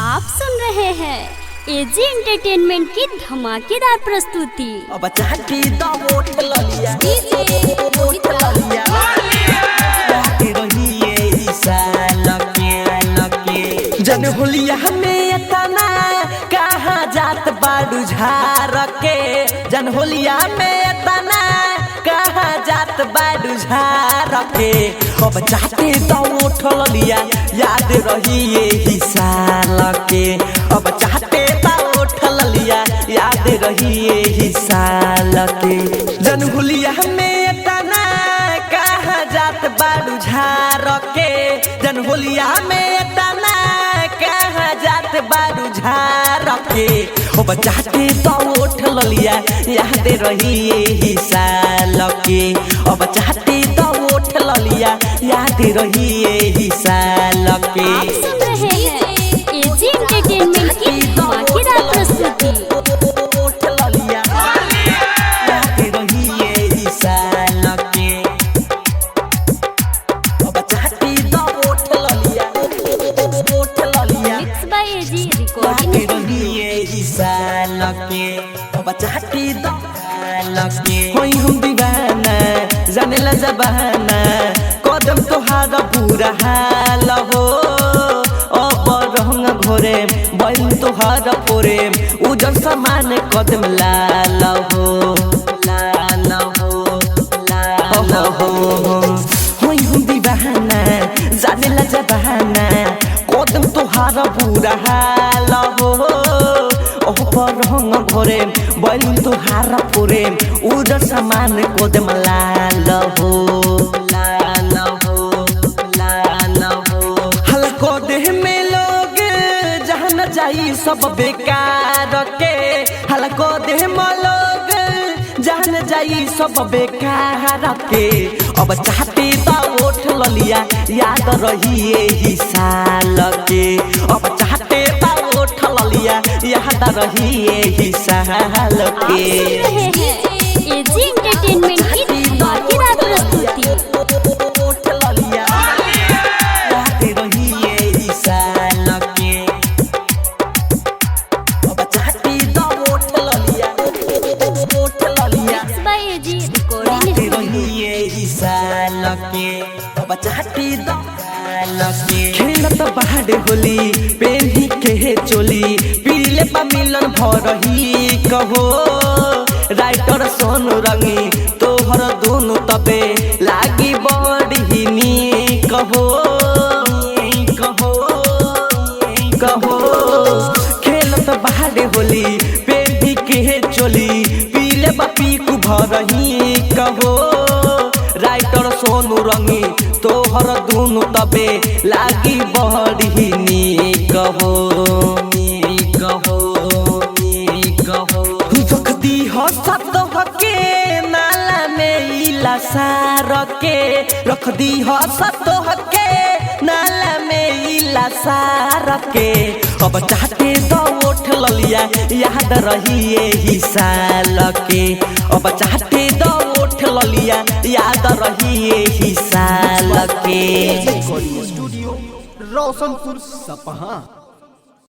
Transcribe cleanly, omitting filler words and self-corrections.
आप सुन रहे हैं एजी एंटरटेनमेंट की धमाकेदार प्रस्तुति। अब चाटी द वोट ललिया जन होलिया में तना कहाँ जात बाडू झार के, जन होलिया में तना कहाँ जात बाडू झार के। अब चाटी द वोट ललिया याद रही यही साल के, अब चाटे याद रही यही साल के। जन होलिया में तना कहाँ जात बाडू झार के, जन होलिया में तना कहाँ जात बाडू झार के। अब चाटे तो उठ ललिया याद रही यही साल के, अब चाटे तो उठ ललिया याद रही यही साल के। आप सुन रहे हैं एजी एंटरटेनमेंट की धमाकेदार प्रस्तुति। हम दीवाना जाने ला जबाना कदम तोहारा पूरा हाल हो। अब रंग घोरे बैल तोहारा पोरे उजर समान कदम लाल हो, लाल हो, लाल हो। हम दीवाना जाने ला जबाना कदम तोहारा पूरा हाल हो। रंग घोरे बैल तोहारा पोरे उधर समान कदम लाल हो, लाल हो, लाल हो। हल्को देह में लोग जहाँ न जाई सब बेकार के, हल्को देह में लोग जहाँ न जाई सब बेकार के। अब चाहते तो उठ ललिया याद रही यही साल के, अब चाहते उठ ललिया याद रही यही साल के। एजी एंटरटेनमेंट की धमाकेदार प्रस्तुति। उठ ललिया याद रही यही साल के, अब चाहती तो उठ ललिया, उठ ललिया एजी रिकॉर्डिंग याद रही यही साल के, अब चाहती तो खेलत बाहर होली पेन्ही के चोली पीले पा मिलन भरही कहो। राइटर सोनू रंगी तोहर दोनों तबे लागी बड़ी नी कहो, कहो, कहो। खेलत बाहर होली पेन्ही के चोली पीले पा पीकू भरही कहो। राइटर सोनू रंगी तोहर दोनों तबे लागी बड़ी नी कहो, नी कहो, नी कहो। रखदी हो सतह के नाला में इला सार के, रखदी हो सतह के नाला में इला सार के। अब चाहते तो उठ ललिया याद रही यही साल के, अब चाहते तो उठ ललिया याद रही यही साल के। स्टूडियो रोशनपुर सपहा।